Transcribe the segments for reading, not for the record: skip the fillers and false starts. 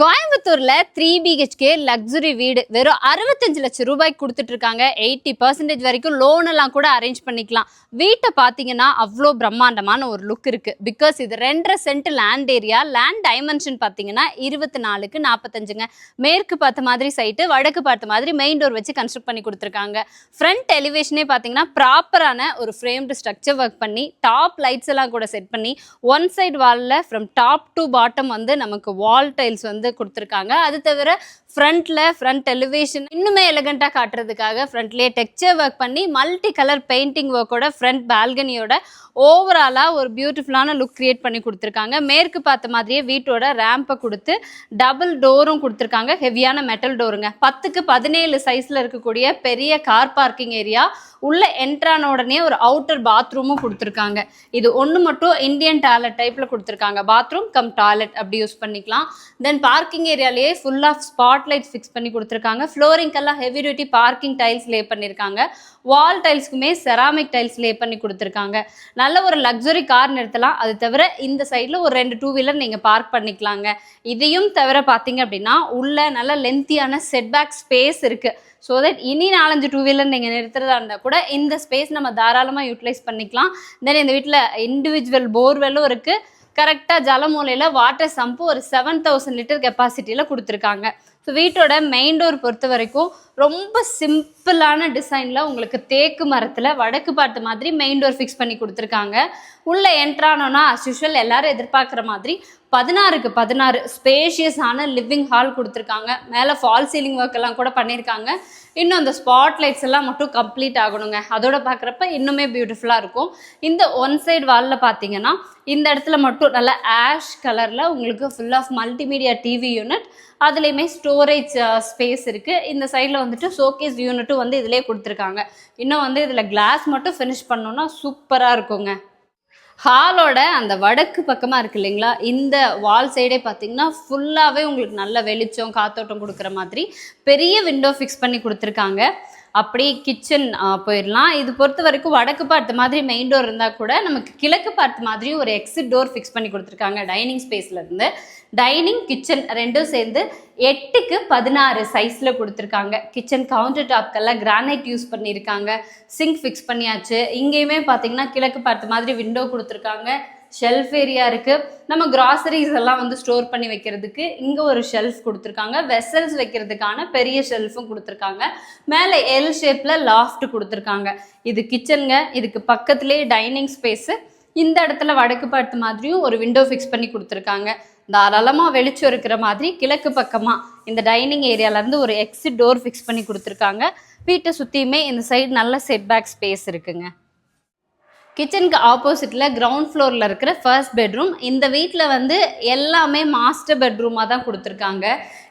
கோயம்புத்தூர்ல 3 BHK luxury வீடு வெறும் 65 லட்சம் ரூபாய்க்கு கொடுத்துட்டு இருக்காங்க. 80% வரைக்கும் லோன் எல்லாம் கூட அரேஞ்ச் பண்ணிக்கலாம். வீட்டை பார்த்தீங்கன்னா அவ்வளோ பிரம்மாண்டமான ஒரு லுக் இருக்கு. பிகாஸ் இது 2.5 cent land area. Land dimension பார்த்தீங்கன்னா 24க்கு 45ங்க. மேற்கு பார்த்த மாதிரி சைட்டு, வடக்கு பார்த்த மாதிரி மெயின் டோர் வச்சு கன்ஸ்ட்ரக்ட் பண்ணி கொடுத்துருக்காங்க. ஃப்ரண்ட் எலிவேஷனே பார்த்தீங்கன்னா ப்ராப்பரான ஒரு ஃப்ரேம்டு ஸ்ட்ரக்சர் ஒர்க் பண்ணி டாப் லைட்ஸ் எல்லாம் கூட செட் பண்ணி ஒன் சைடு வாலில் ஃப்ரம் டாப் டு பாட்டம் வந்து நமக்கு வால் டைல்ஸ் வந்து கொடுத்துருக்காங்க. அது தவிர ஃப்ரண்ட் எலிவேஷன் இன்னுமே எலிகண்டா காட்டுறதுக்காக ஃப்ரண்ட்லேயே டெக்ஸ்சர் ஒர்க் பண்ணி மல்டி கலர் பெயிண்டிங் ஒர்க்கோட ஃப்ரண்ட் பால்கனியோட ஓவராலா ஒரு பியூட்டிஃபுல்லான லுக் கிரியேட் பண்ணி கொடுத்துருக்காங்க. மேற்கு பார்த்த மாதிரியே வீட்டோட ரேம்பை கொடுத்து டபுள் டோரும் கொடுத்துருக்காங்க. ஹெவியான மெட்டல் டோருங்க. 10க்கு 17 சைஸ்ல இருக்கக்கூடிய பெரிய கார் பார்க்கிங் ஏரியா. உள்ள என்ட்ரான உடனே ஒரு அவுட்டர் பாத்ரூமும் கொடுத்துருக்காங்க. இது ஒன்று மட்டும் இந்தியன் டாய்லெட் டைப்ல கொடுத்துருக்காங்க. பாத்ரூம் கம் டாய்லெட் அப்படி யூஸ் பண்ணிக்கலாம். தென் பார்க்கிங் ஏரியாலேயே full of spot lights fix பண்ணி கொடுத்துருக்காங்க. ஃப்ளோரிங்கெல்லாம் heavy duty parking tiles lay பண்ணியிருக்காங்க. வால் டைல்ஸ்க்குமே செராமிக் டைல்ஸ் லே பண்ணி கொடுத்துருக்காங்க. நல்ல ஒரு லக்ஸுரி கார் நிறுத்தலாம். அது தவிர இந்த சைடில் ஒரு 2 2 வீலர் நீங்கள் பார்க் பண்ணிக்கலாங்க. இதையும் தவிர பார்த்தீங்க அப்படின்னா உள்ள நல்ல லென்த்தியான செட்பேக் ஸ்பேஸ் இருக்குது. ஸோ தட் இனி 4-5 2 வீலர் நீங்கள் நிறுத்துறதா இருந்தால் கூட இந்த ஸ்பேஸ் நம்ம தாராளமாக யூட்டிலைஸ் பண்ணிக்கலாம். தென் இந்த வீட்டில் இண்டிவிஜுவல் போர்வெல்லும் இருக்குது. கரெக்டாக ஜலமூலையில் வாட்டர் சம்பு ஒரு 7000 லிட்டர் கெப்பாசிட்டியில் கொடுத்துருக்காங்க. ஸோ வீட்டோட மெயின் டோர் பொறுத்த வரைக்கும் ரொம்ப சிம்பிளான டிசைனில் உங்களுக்கு தேக்கு மரத்தில் வடக்கு பார்த்த மாதிரி மெயின் டோர் ஃபிக்ஸ் பண்ணி கொடுத்துருக்காங்க. உள்ளே என்ட்ரானோன்னா அஸ் யூஷுவல் எல்லாரும் எதிர்பார்க்குற மாதிரி 16க்கு 16 ஸ்பேஷியஸான லிவிங் ஹால் கொடுத்துருக்காங்க. மேலே ஃபால் சீலிங் ஒர்க் எல்லாம் கூட பண்ணியிருக்காங்க. இன்னும் அந்த ஸ்பாட் லைட்ஸ் எல்லாம் மட்டும் கம்ப்ளீட் ஆகணுங்க. அதோட பார்க்குறப்ப இன்னுமே பியூட்டிஃபுல்லாக இருக்கும். இந்த ஒன் சைடு வாலில் பார்த்தீங்கன்னா இந்த இடத்துல மட்டும் நல்ல ஆஷ் கலரில் உங்களுக்கு full of multimedia TV unit, அதுலேயுமே ஸ்டோரேஜ் ஸ்பேஸ் இருக்குது. இந்த சைடில் வந்துட்டு ஷோகேஸ் யூனிட்டும் வந்து இதிலே கொடுத்துருக்காங்க. இன்னும் வந்து இதில் கிளாஸ் மட்டும் ஃபினிஷ் பண்ணோன்னா சூப்பராக இருக்குங்க. ஹாலோட அந்த வடக்கு பக்கமாக இருக்குது இல்லைங்களா, இந்த வால் சைடே பார்த்தீங்கன்னா ஃபுல்லாகவே உங்களுக்கு நல்ல வெளிச்சம் காத்தோட்டம் கொடுக்குற மாதிரி பெரிய விண்டோ ஃபிக்ஸ் பண்ணி கொடுத்துருக்காங்க. அப்படியே கிச்சன் போயிடலாம். இது பொறுத்த வரைக்கும் வடக்கு பார்த்த மாதிரி மெயின் டோர் இருந்தால் கூட நமக்கு கிழக்கு பார்த்த மாதிரி ஒரு எக்ஸிட் டோர் ஃபிக்ஸ் பண்ணி கொடுத்துருக்காங்க. டைனிங் ஸ்பேஸ்லேருந்து டைனிங் கிச்சன் ரெண்டும் சேர்ந்து 8க்கு 16 சைஸில் கொடுத்துருக்காங்க. கிச்சன் கவுண்டர் டாப்கெல்லாம் கிரானைட் யூஸ் பண்ணியிருக்காங்க. சிங்க் ஃபிக்ஸ் பண்ணியாச்சு. இங்கேயுமே பார்த்தீங்கன்னா கிழக்கு பார்த்த மாதிரி விண்டோ கொடுத்துருக்காங்க. ஷெல்ஃப் ஏரியா இருக்குது. நம்ம கிராசரிஸ் எல்லாம் வந்து ஸ்டோர் பண்ணி வைக்கிறதுக்கு இங்கே ஒரு ஷெல்ஃப் கொடுத்துருக்காங்க. வெசல்ஸ் வைக்கிறதுக்கான பெரிய ஷெல்ஃபும் கொடுத்துருக்காங்க. மேலே எல் ஷேப்பில் லாஃப்ட் கொடுத்துருக்காங்க. இது கிச்சனுங்க. இதுக்கு பக்கத்துலேயே டைனிங் ஸ்பேஸு. இந்த இடத்துல வடக்கு பார்த்த மாதிரியும் ஒரு விண்டோ ஃபிக்ஸ் பண்ணி கொடுத்துருக்காங்க. தாராளமாக வெளிச்சம் இருக்கிற மாதிரி கிழக்கு பக்கமாக இந்த டைனிங் ஏரியாவிலேருந்து ஒரு எக்ஸிட் டோர் ஃபிக்ஸ் பண்ணி கொடுத்துருக்காங்க. வீட்டை சுற்றியுமே இந்த சைடு நல்ல செட்பேக் ஸ்பேஸ் இருக்குங்க. கிச்சனுக்கு ஆப்போசிட்டில் கிரவுண்ட் ஃப்ளோரில் இருக்கிற ஃபர்ஸ்ட் பெட்ரூம். இந்த வீட்டில் வந்து எல்லாமே மாஸ்டர் பெட்ரூமாக தான் கொடுத்துருக்காங்க.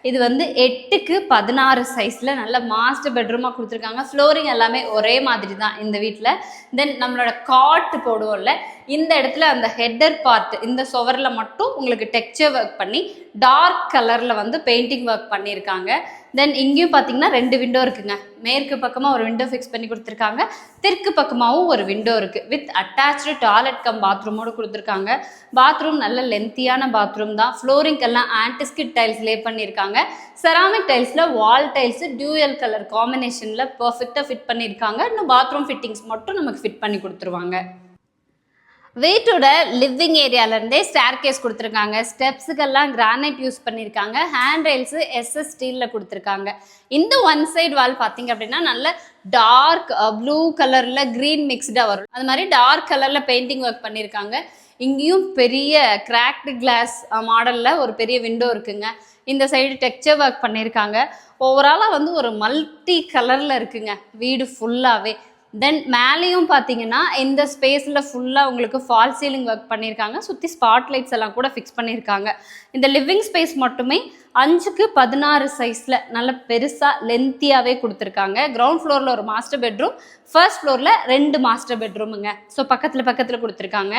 இது வந்து 8க்கு 16 சைஸில் நல்ல மாஸ்டர் பெட்ரூமாக கொடுத்துருக்காங்க. ஃப்ளோரிங் எல்லாமே ஒரே மாதிரி தான் இந்த வீட்டில். தென் நம்மளோட காட் போடுவோம்ல, இந்த இடத்துல அந்த ஹெட்டர் பார்ட் இந்த சுவரில் மட்டும் உங்களுக்கு டெக்ஸ்சர் ஒர்க் பண்ணி டார்க் கலரில் வந்து பெயிண்டிங் ஒர்க் பண்ணியிருக்காங்க. தென் இங்கேயும் பார்த்தீங்கன்னா 2 விண்டோ இருக்குங்க. மேற்கு பக்கமாக ஒரு விண்டோ ஃபிக்ஸ் பண்ணி கொடுத்துருக்காங்க. தெற்கு பக்கமாகவும் ஒரு விண்டோ இருக்குது. வித் அட்டாச்சு டாய்லெட் கம் பாத்ரூமோடு கொடுத்துருக்காங்க. பாத்ரூம் நல்ல லென்த்தியான பாத்ரூம் தான். ஃப்ளோரிங்கெல்லாம் ஆன்டிஸ்கிட் டைல்ஸ் லே பண்ணியிருக்காங்க. செராமிக் டைல்ஸில் வால் டைல்ஸு டியூயல் கலர் காம்பினேஷனில் பர்ஃபெக்டாக ஃபிட் பண்ணியிருக்காங்க. இன்னும் பாத்ரூம் ஃபிட்டிங்ஸ் மட்டும் நமக்கு ஃபிட் பண்ணி கொடுத்துருவாங்க. வீட்டோட லிவிங் ஏரியாவிலேருந்தே ஸ்டேர் கேஸ் கொடுத்துருக்காங்க. ஸ்டெப்ஸுக்கெல்லாம் கிரானைட் யூஸ் பண்ணியிருக்காங்க. ஹேண்ட் ரெயில்ஸு SS ஸ்டீலில் கொடுத்துருக்காங்க. இந்த ஒன் சைடு வால் பார்த்தீங்க அப்படின்னா நல்ல டார்க் ப்ளூ கலரில் க்ரீன் மிக்ஸ்டாக வரும். அது மாதிரி டார்க் கலரில் பெயிண்டிங் ஒர்க் பண்ணியிருக்காங்க. இங்கேயும் பெரிய கிராக்டு கிளாஸ் மாடலில் ஒரு பெரிய விண்டோ இருக்குங்க. இந்த சைடு டெக்ஸ்சர் ஒர்க் பண்ணியிருக்காங்க. ஓவராலாக வந்து ஒரு மல்டி கலரில் இருக்குங்க வீடு ஃபுல்லாகவே. தென் மேலேயும் பார்த்தீங்கன்னா இந்த ஸ்பேஸில் ஃபுல்லாக உங்களுக்கு ஃபால் சீலிங் ஒர்க் பண்ணியிருக்காங்க. சுற்றி ஸ்பாட் லைட்ஸ் எல்லாம் கூட ஃபிக்ஸ் பண்ணியிருக்காங்க. இந்த லிவிங் ஸ்பேஸ் மட்டுமே 5க்கு 16 சைஸில் நல்ல பெருசாக லென்த்தியாகவே கொடுத்துருக்காங்க. கிரவுண்ட் ஃப்ளோரில் ஒரு மாஸ்டர் பெட்ரூம், ஃபர்ஸ்ட் ஃப்ளோரில் 2 மாஸ்டர் பெட்ரூமுங்க. ஸோ பக்கத்தில் கொடுத்துருக்காங்க.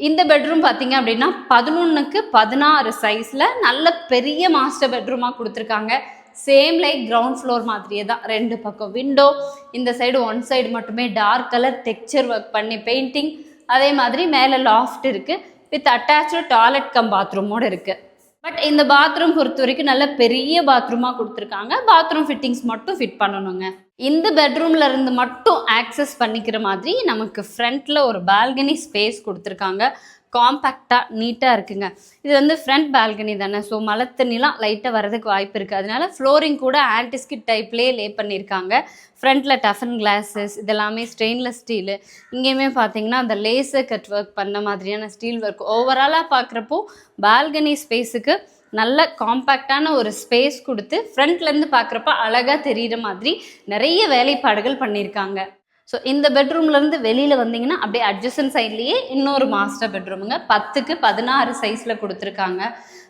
இந்த பெட்ரூம் பார்த்தீங்க அப்படின்னா 11க்கு 16 சைஸில் நல்ல பெரிய மாஸ்டர் பெட்ரூமாக கொடுத்துருக்காங்க. சேம் லைக் கிரவுண்ட் ஃப்ளோர் மாதிரியே தான். 2 பக்கம் விண்டோ. இந்த சைடு ஒன் சைடு மட்டுமே டார்க் கலர் டெக்ஸ்சர் ஒர்க் பண்ணி பெயிண்டிங். அதே மாதிரி மேலே லாஃப்ட் இருக்குது. வித் அட்டாச்சு டாய்லெட் கம் பாத்ரூமோடு இருக்குது. பட் இந்த பாத்ரூம் பொறுத்த வரைக்கும் நல்ல பெரிய பாத்ரூமாக கொடுத்துருக்காங்க. பாத்ரூம் ஃபிட்டிங்ஸ் மட்டும் ஃபிட் பண்ணணுங்க. இந்த பெட்ரூம்ல இருந்து மட்டும் ஆக்சஸ் பண்ணிக்கிற மாதிரி நமக்கு ஃப்ரண்ட்ல ஒரு பால்கனி ஸ்பேஸ் கொடுத்துருக்காங்க. காம்பேக்டாக நீட்டாக இருக்குங்க. இது வந்து ஃப்ரண்ட் பால்கனி தானே, ஸோ மழை தண்ணிலாம் லைட்டாக வரதுக்கு வாய்ப்பு இருக்குது. அதனால ஃப்ளோரிங் கூட ஆன்டிஸ்கிட் டைப்லேயே லே பண்ணியிருக்காங்க. ஃப்ரண்ட்டில் டஃபன் கிளாஸஸ் இதெல்லாமே ஸ்டெயின்லெஸ் ஸ்டீலு. இங்கேயுமே பார்த்தீங்கன்னா அந்த லேசர் கட் ஒர்க் பண்ண மாதிரியான ஸ்டீல் ஒர்க். ஓவராலாக பார்க்குறப்போ பால்கனி ஸ்பேஸுக்கு நல்ல காம்பேக்டான ஒரு ஸ்பேஸ் கொடுத்து ஃப்ரண்ட்லேருந்து பார்க்குறப்ப அழகாக தெரிகிற மாதிரி நிறைய வேலைப்பாடுகள் பண்ணியிருக்காங்க. ஸோ இந்த பெட்ரூம்லேருந்து வெளியில் வந்தீங்கன்னா அப்படியே அட்ஜசன் சைட்லேயே இன்னொரு மாஸ்டர் பெட்ரூமுங்க. 10க்கு 16 சைஸில் கொடுத்துருக்காங்க.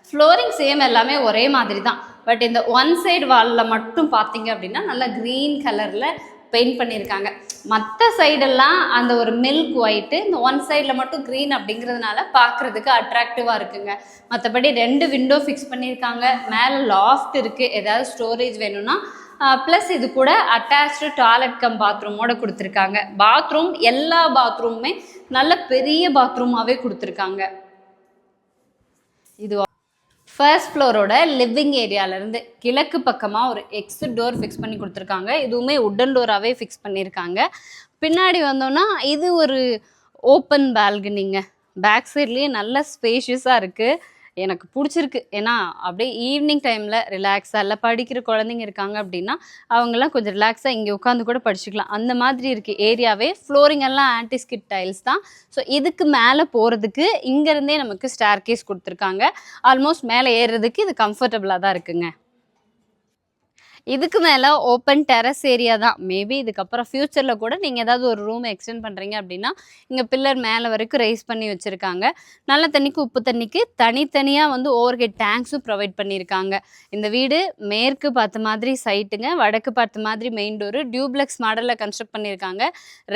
ஃப்ளோரிங் சேம் எல்லாமே ஒரே மாதிரி தான். பட் இந்த ஒன் சைடு வாலில் மட்டும் பார்த்தீங்க அப்படின்னா நல்லா க்ரீன் கலரில் பெயிண்ட் பண்ணியிருக்காங்க. மற்ற சைடெல்லாம் அந்த ஒரு மில்க் ஒயிட்டு, இந்த ஒன் சைடில் மட்டும் க்ரீன் அப்படிங்கிறதுனால பார்க்குறதுக்கு அட்ராக்டிவாக இருக்குங்க. மற்றபடி 2 விண்டோ ஃபிக்ஸ் பண்ணியிருக்காங்க. மேலே லாஃப்ட் இருக்குது, ஏதாவது ஸ்டோரேஜ் வேணும்னா. ப்ளஸ் இது கூட அட்டாச்சு டாய்லெட் கம் பாத்ரூமோட கொடுத்துருக்காங்க. பாத்ரூம் எல்லா பாத்ரூமுமே நல்ல பெரிய பாத்ரூமாகவே கொடுத்துருக்காங்க. இது ஃபர்ஸ்ட் ஃப்ளோரோட லிவிங் ஏரியாவிலேருந்து கிழக்கு பக்கமாக ஒரு எக்ஸிட் டோர் ஃபிக்ஸ் பண்ணி கொடுத்துருக்காங்க. இதுவுமே உட்டன் டோராகவே ஃபிக்ஸ் பண்ணியிருக்காங்க. பின்னாடி வந்தோன்னா இது ஒரு ஓப்பன் பால்கனிங்க. பேக் சைட்லேயே நல்ல ஸ்பேஷியஸாக இருக்குது. எனக்கு பிடிச்சிருக்கு. ஏன்னா அப்படியே ஈவினிங் டைமில் ரிலாக்ஸாக இல்லை படிக்கிற குழந்தைங்க இருக்காங்க அப்படின்னா அவங்கெல்லாம் கொஞ்சம் ரிலாக்ஸாக இங்கே உட்காந்து கூட படிச்சுக்கலாம். அந்த மாதிரி இருக்குது ஏரியாவே. ஃப்ளோரிங் எல்லாம் ஆன்டிஸ்கிட் டைல்ஸ் தான். ஸோ இதுக்கு மேலே போகிறதுக்கு இங்கேருந்தே நமக்கு ஸ்டேர் கேஸ் கொடுத்துருக்காங்க. ஆல்மோஸ்ட் மேலே ஏறுறதுக்கு இது கம்ஃபர்டபுளாக தான் இருக்குங்க. இதுக்கு மேலே ஓப்பன் டெரஸ் ஏரியா தான். மேபி இதுக்கப்புறம் ஃப்யூச்சரில் கூட நீங்கள் ஏதாவது ஒரு ரூம் எக்ஸ்டெண்ட் பண்ணுறீங்க அப்படின்னா இங்கே பில்லர் மேலே வரைக்கும் ரைஸ் பண்ணி வச்சுருக்காங்க. நல்ல தண்ணிக்கு உப்பு தண்ணிக்கு தனித்தனியாக வந்து ஓவர் ஹெட் டேங்க்ஸும் ப்ரொவைட் பண்ணியிருக்காங்க. இந்த வீடு மேற்கு பார்த்த மாதிரி சைட்டுங்க, வடக்கு பார்த்த மாதிரி மெயின் டோரு, டியூப்ளெக்ஸ் மாடலில் கன்ஸ்ட்ரக்ட் பண்ணியிருக்காங்க.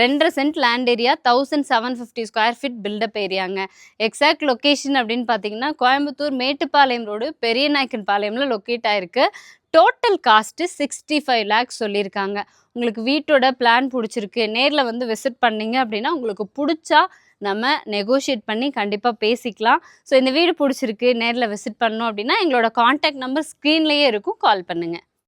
2.5 cent land area, 1750 square feet built up ஏரியாங்க. எக்ஸாக்ட் லொக்கேஷன் அப்படின்னு பார்த்தீங்கன்னா கோயம்புத்தூர் மேட்டுப்பாளையம் ரோடு பெரியநாயக்கன் பாளையமில் லொக்கேட் ஆயிருக்கு. டோட்டல் காஸ்ட்டு 65 லேக்ஸ் சொல்லியிருக்காங்க. உங்களுக்கு வீட்டோட பிளான் பிடிச்சிருக்கு, நேரில் வந்து விசிட் பண்ணிங்க அப்படின்னா உங்களுக்கு பிடிச்சா நம்ம நெகோஷியேட் பண்ணி கண்டிப்பாக பேசிக்கலாம். ஸோ இந்த வீடு பிடிச்சிருக்கு, நேரில் விசிட் பண்ணோம் அப்படின்னா எங்களோட காண்டாக்ட் நம்பர் ஸ்க்ரீன்லேயே இருக்கும், கால் பண்ணுங்கள்.